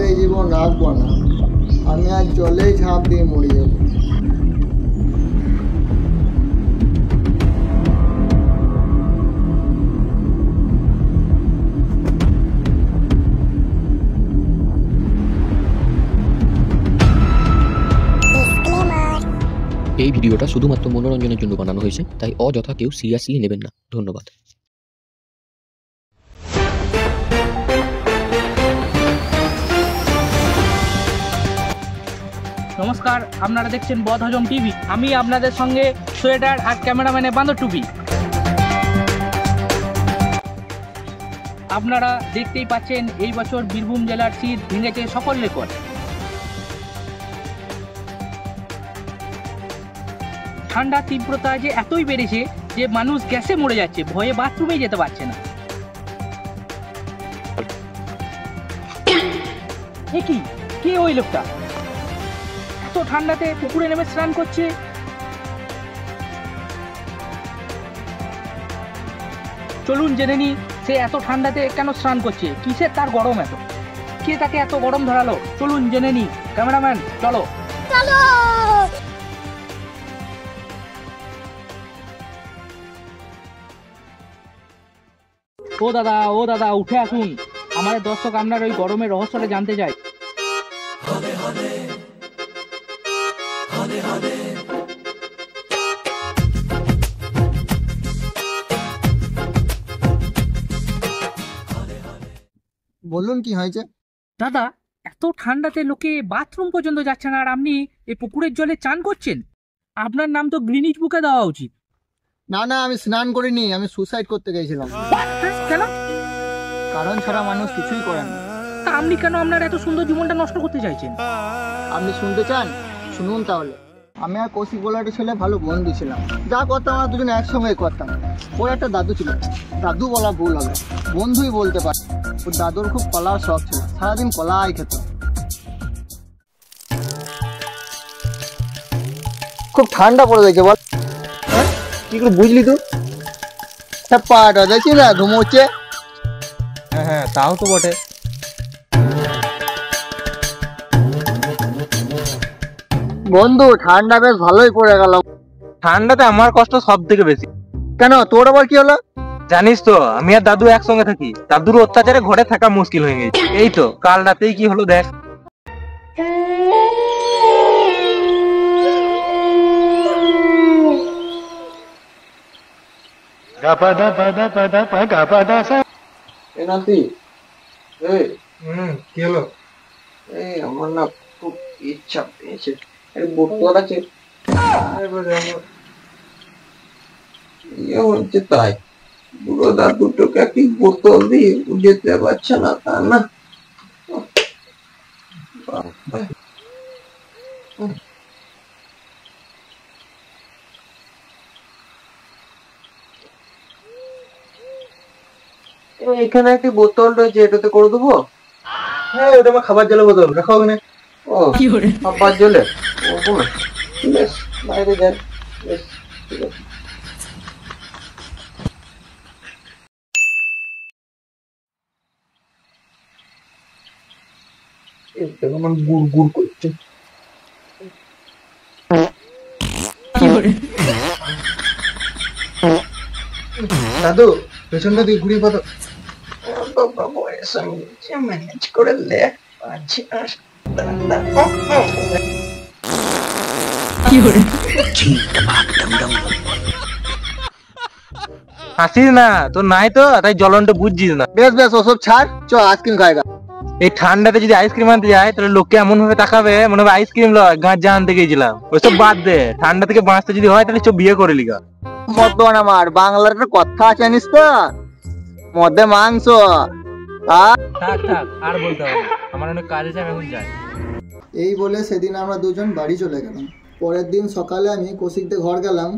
এই জীবন রাখবো না, আমি আর জলেই ঝাঁপ দিয়ে মরে যাবো। এই ভিডিওটা শুধুমাত্র মনোরঞ্জনের জন্য বানানো হয়েছে, তাই অযথা কেউ সিরিয়াসলি নেবেন না। ধন্যবাদ। নমস্কার, আপনারা দেখছেন বদহজম টিভি। আমি আপনাদের সঙ্গে সোয়েটার আর ক্যামেরাম্যানে বাঁদর টুপি। আপনারা দেখতেই পাচ্ছেন এই বছর বীরভূম জেলার শীত ভেঙেছে সকল রেকর্ড। ঠান্ডার তীব্রতা যে এতই বেড়েছে যে মানুষ গ্যাসে মরে যাচ্ছে, ভয়ে বাথরুমে যেতে পারছে না। কে ওই লোকটা এত ঠান্ডাতে পুকুরে নেমে স্নান করছে? চলুন জেনে নি সে এত ঠান্ডাতে কেন স্নান করছে, কিসের তার গরম এত, কে তাকে এত গরম ধরালো। চলুন জেনে নি। ক্যামেরাম্যান চলো। ও দাদা উঠে আসুন, আমাদের দর্শক আপনার ওই গরমের রহস্যটা জানতে চায়। বলুন কি হয়েছে? দাদা, এত ঠান্ডাতে লোকে বাথরুম পর্যন্ত যাচ্ছে না, আর আপনি এই পুকুরের জলে চান করছেন। আপনার নাম তো গ্রিনিজ বুকে দেওয়া উচিত। না না, আমি স্নান করিনি, আমি সুসাইড করতে গেছিলাম। কেন? কারণ ছাড়া মানুষ কিছুই করে না। তা আপনি কেন আপনার এত সুন্দর জীবনটা নষ্ট করতে চাইছেন? আপনি শুনতে চান? শুনুন তাহলে। আমি আর কৌশিক বলে একটা ছেলে ভালো বন্ধু ছিলাম, যা করতাম আমরা দুজনে একসঙ্গে করতাম। ওর একটা দাদু ছিল, দাদু বলা ভুল হবে, বন্ধুই বলতে পারে। ওর দাদুর খুব কলার শখ ছিল, সারাদিন কলাই খেত। খুব ঠান্ডা পড়ে গেছে বল। হ্যাঁ, কি করে বুঝলি তুই? পাটা দেখছি না ঘুমোচ্ছে। হ্যাঁ তাও তো বটে। বন্ধু, ঠান্ডা বেশ ভালোই পড়ে গেল। ঠান্ডাতে আমার কষ্ট সব থেকে বেশি। কেন, তোর আবার কি হলো? জানিস তো, আমি আর দাদু একসঙ্গে থাকি। দাদুর অত্যাচারে ঘরে থাকা মুশকিল হয়ে গেছে। এই তো কাল রাতেই কি হলো দেখ। কি হলো? আমার না খুব ইচ্ছা পেয়েছে, বোতল আছে হচ্ছে, তাই বুড়ো দাদুটোকে একটি বোতল দিয়ে যেতে পারছে না, তা না। এখানে একটি বোতল রয়েছে, এটাতে করে দেবো? হ্যাঁ, ওটা আমার খাবার জলের বোতল, রাখো ওখানে। ও খাবার জলে? বেশ, বাইরে যান। বেশ, ঠিক আছে। আমার গুড় গুড় করছে। দাদু, পেছনটা দিয়ে ঘুরিয়ে পাতো। বাবা বয়স হয়েছে, ম্যানেজ করে লে। পারছি না। হাসিস না, তোর নাই তো তাই জ্বলনটা বুঝছিস না। বেশ বেশ, ওসব ছাড়, চ আইসক্রিম খাইগা। এই ঠান্ডাতে যদি আইসক্রিম আনতে যায় তাহলে লোককে এমন ভাবে তাকাবে মনে হবে আইসক্রিম লয়, গাঁজা আনতে গেছিলাম। ওইসব বাদ দে, ঠান্ডা থেকে বাঁচতে যদি হয় তাহলে বিয়ে করে লিগা। মদন আমার বাংলার একটা কথা আছে জানিস তো, মদে মাংস। থাক থাক, আর বলতে হবে না, আমার অনেক কাজ আছে, আমি এখন যাই। এই বলে সেদিন আমরা দুজন বাড়ি চলে গেলাম। পরের দিন সকালে আমি কৌশিকদের ঘর গেলাম।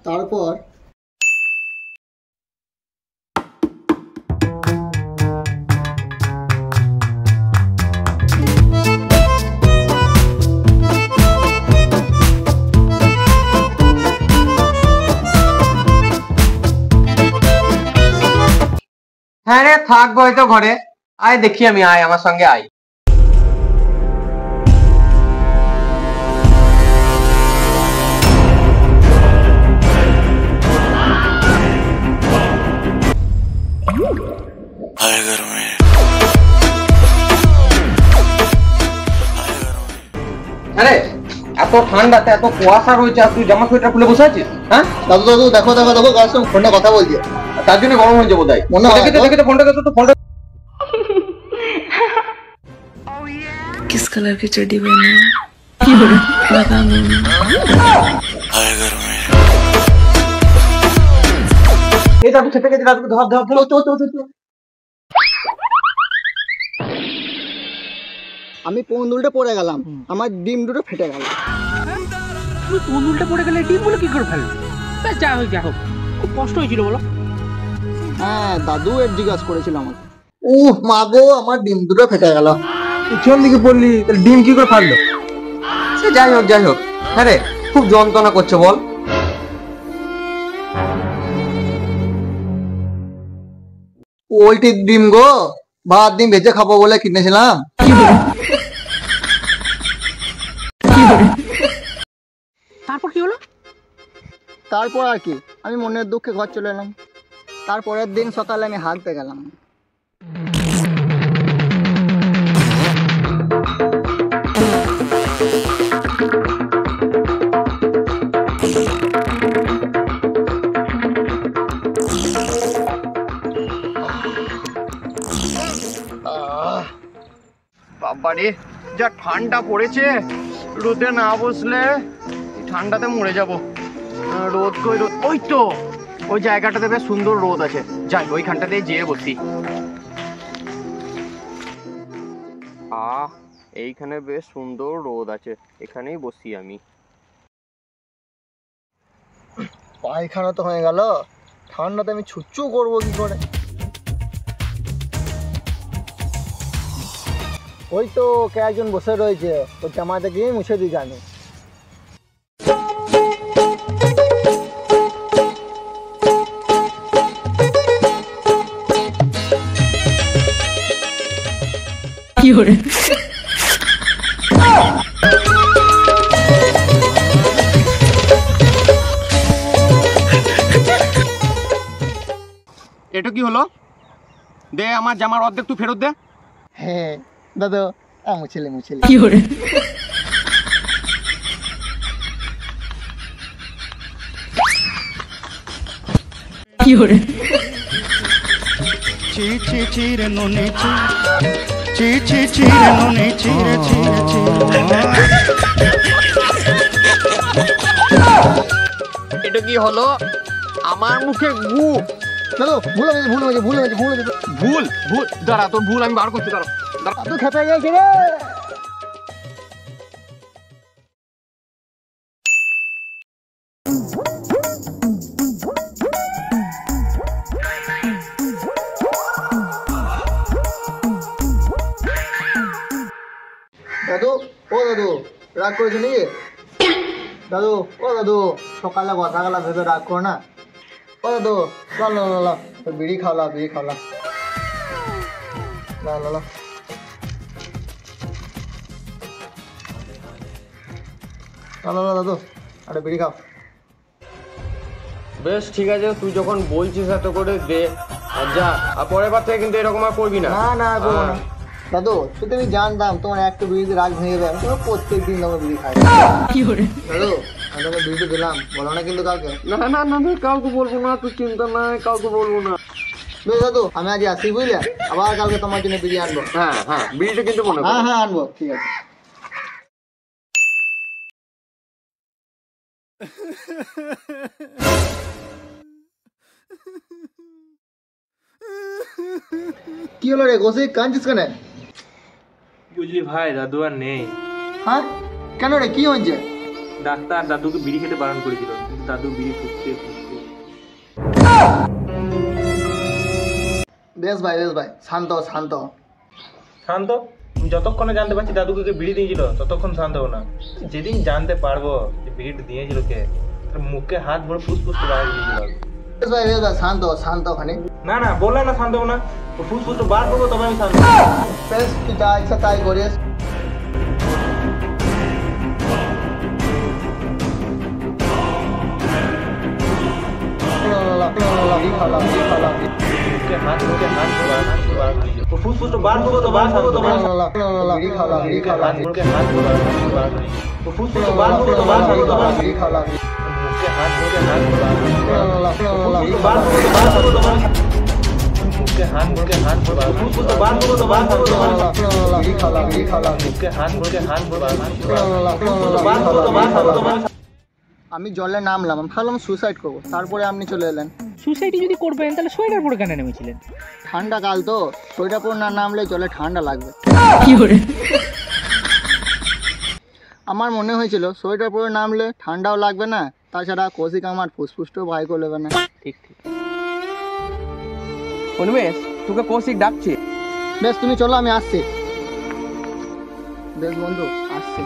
তারপর হ্যাঁ রে, থাকবো হয়তো ঘরে। আয় দেখি আমি, আয় আমার সঙ্গে আয়। আরে এত ঠান্ডাতে এত কুয়াশা রয়েছে আর তুই জামা সোয়েটার খুলে বসে আছিস? হ্যাঁ, দাদু দাদু দেখো দেখো দেখো কার সঙ্গে ফোনে কথা বলছে। তার জন্য গরম হয়ে যাবো তাই মনে হয় দেখে দেখে ফোনটা তো ফোনটা किस कलर की चड्डी पहनी है बता दो এই দাদু খেতে গেছে, দাদুকে ধর ধর ধর। আমি পন্দুলটা পড়ে গেলাম, আমার ডিম দুটো ফেটে গেল। তুমি তন্দুলটা পড়ে গেলে ডিমগুলো কি করে ফেলবে? যা হোক যা হোক, খুব কষ্ট হয়েছিল বলো। হ্যাঁ, দাদু এর জিজ্ঞাসা করেছিল আমাকে। উহ মা গো, আমার ডিম দুটো ফেটে গেল। পিছন দিকে পড়লি, তাহলে ডিম কি করে ফাটলো? সে যাই হোক যাই হোক। হ্যাঁ রে, খুব যন্ত্রণা করছে বল। ওইটি ডিম গো, ভাত ডিম ভেজে খাবো বলে কিনেছিলাম। তারপর কি হলো? তারপর আর কি, আমি মনের দুঃখে ঘর চলে এলাম। তারপরের দিন সকালে আমি হাঁটতে গেলাম। বাবারে যা ঠান্ডা পড়েছে, রোদে না বসলে ঠান্ডাতে মরে যাব। রোদ কই রোদ, ওই তো ওই জায়গাটাতে বেশ সুন্দর রোদ আছে, যাই ওইখানটাতে যেয়ে বসি। এইখানে বেশ সুন্দর রোদ আছে, এখানেই বসি আমি। পায়খানা তো হয়ে গেল, ঠান্ডাতে আমি ছুচ্ছু করবো কি করে? ওই তো কে একজন বসে রয়েছে, তো জামাতে গিয়ে মুছে দিই জানি। কি করে এটা কি হলো? দে আমার জামার অর্ধেক তুই ফেরত দে। হ্যাঁ দাদু, মুছেলে মুছেলে। কি করে কি করে এটা কি হলো? আমার মুখে গু। দাদু ভুল হয়েছে ভুল হয়েছে ভুল হয়েছে ভুল হয়েছে। ভুল ভুল, দাঁড়া তোর ভুল আমি বার করতে পারো। দাদু খেপে গেছে রে। দাদু ও দাদু, রাগ করেছো নাকি? দাদু ও দাদু, সকালে কথা গেলা ভেবে রাগ করো না। ও দাদু ল বিড়ি খাওলা বিড়ি খাওলা। ল দাদু, আরে বিড়ি খাও। বেশ ঠিক আছে, তুই যখন বলছিস এত করে দে, আর যা। আর পরের বার থেকে কিন্তু এরকম আর করবি না। না না করবো না। দাদু শুধু আমি জানতাম তোমার একটা বিড়িতে রাগ ভেঙে যাবে, তোমার প্রত্যেক দিন তোমার বিড়ি খাই। কি করে দাদু আমি তোমাকে বিড়িতে দিলাম, বলো না কিন্তু কাউকে। না না না না, কাউকে বলবো না, তুই চিন্তা নাই, কাউকে বলবো না। বেশ দাদু, আমি আজ আসি বুঝলে, আবার কালকে তোমার জন্য বিড়ি আনবো। হ্যাঁ হ্যাঁ, বিড়িটা কিন্তু মনে কর। হ্যাঁ হ্যাঁ আনবো, ঠিক আছে। কি হলো রে গোসি, কাঁদছিস কেন? বুঝলি ভাই, দাদু আর নেই। হ্যাঁ কেন রে, কি হয়েছে? ডাক্তার দাদুকে বিড়ি খেতে বারণ করেছিল, কিন্তু দাদু বিড়ি ফুটতে বেশ ভাই শান্ত শান্ত। শান্ত? যতক্ষণে জানতে পারছি দাদুকে কে বিড়ি দিয়েছিল, ততক্ষণ শান্ত হবো না। যেদিন জানতে পারবো যে বিড়িটা দিয়েছিল কে, তার মুখে হাত ভরে ফুসফুস বার দিয়েছিল। বেশ ভাই শান্ত শান্ত খানি। না না, বললাম না শান্ত হবো না, ফুসফুস বার করবো তবে আমি শান্ত। বেশ তুই যা ইচ্ছা তাই করিস। বিড়ি খাওয়া মুখে হাত মুখে হাত বার ও ফুসফুস তো বার করো তো বার করো তো বার বিড়ি খাওয়া বিড়ি খাওয়া হাত মুখে হাত বার ও ফুসফুস তো বার করো তো বার করো তো বার বিড়ি খাওয়া মুখে হাত বার ফুসফুস তো বার করো তো বার করো তো বার মুখে হাত বার ফুসফুস তো বার করো তো বার করো তো বার বিড়ি খাওয়া বিড়ি খাওয়া মুখে হাত বার ফুসফুস তো বার করো তো বার করো তো বার আমি জলে নামলাম, আমি ভাবলাম সুসাইড করবো, তারপরে আপনি চলে এলেন। সুসাইডি যদি করবেন তাহলে সোয়েটার পরে কেন নেমেছিলেন? ঠান্ডা কাল তো, সোয়েটার পরে না নামলে জলে ঠান্ডা লাগবে। আমার মনে হয়েছিল সোয়েটার পরে নামলে ঠান্ডাও লাগবে না, তাছাড়া কৌশিক আমার ফুসফুসটাও ভাই করে নেবে না। ঠিক ঠিক। অনুমেশ, তোকে কৌশিক ডাকছে। বেশ তুমি চলো, আমি আসছি। বেশ বন্ধু, আসছি।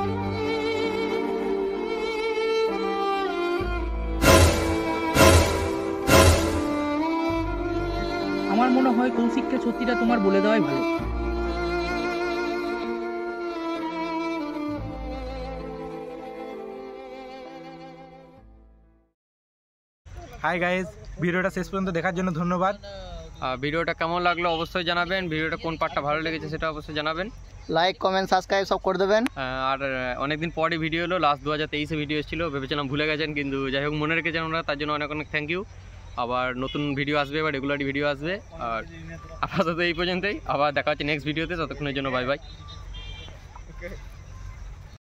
আমার মনে হয় কৌশিককে সত্যিটা তোমার বলে দেওয়াই ভালো। হাই গাইস, ভিডিওটা শেষ পর্যন্ত দেখার জন্য ধন্যবাদ। ভিডিওটা কেমন লাগলো অবশ্যই জানাবেন, ভিডিওটা কোন পার্টটা ভালো লেগেছে সেটা অবশ্যই জানাবেন। লাইক কমেন্ট সাবস্ক্রাইব সব করে দেবেন। আর অনেকদিন পরে ভিডিও এলো, লাস্ট 2023-এ ভিডিও এসেছিলো, ভেবেছিলাম ভুলে গেছেন, কিন্তু যাই হোক মনে রেখেছেন ওনারা, তার জন্য অনেক অনেক থ্যাংক ইউ। আবার নতুন ভিডিও আসবে, বা রেগুলারই ভিডিও আসবে। আর আপাতত এই পর্যন্তই, আবার দেখা হচ্ছে নেক্সট ভিডিওতে, ততক্ষণের জন্য বাই বাই।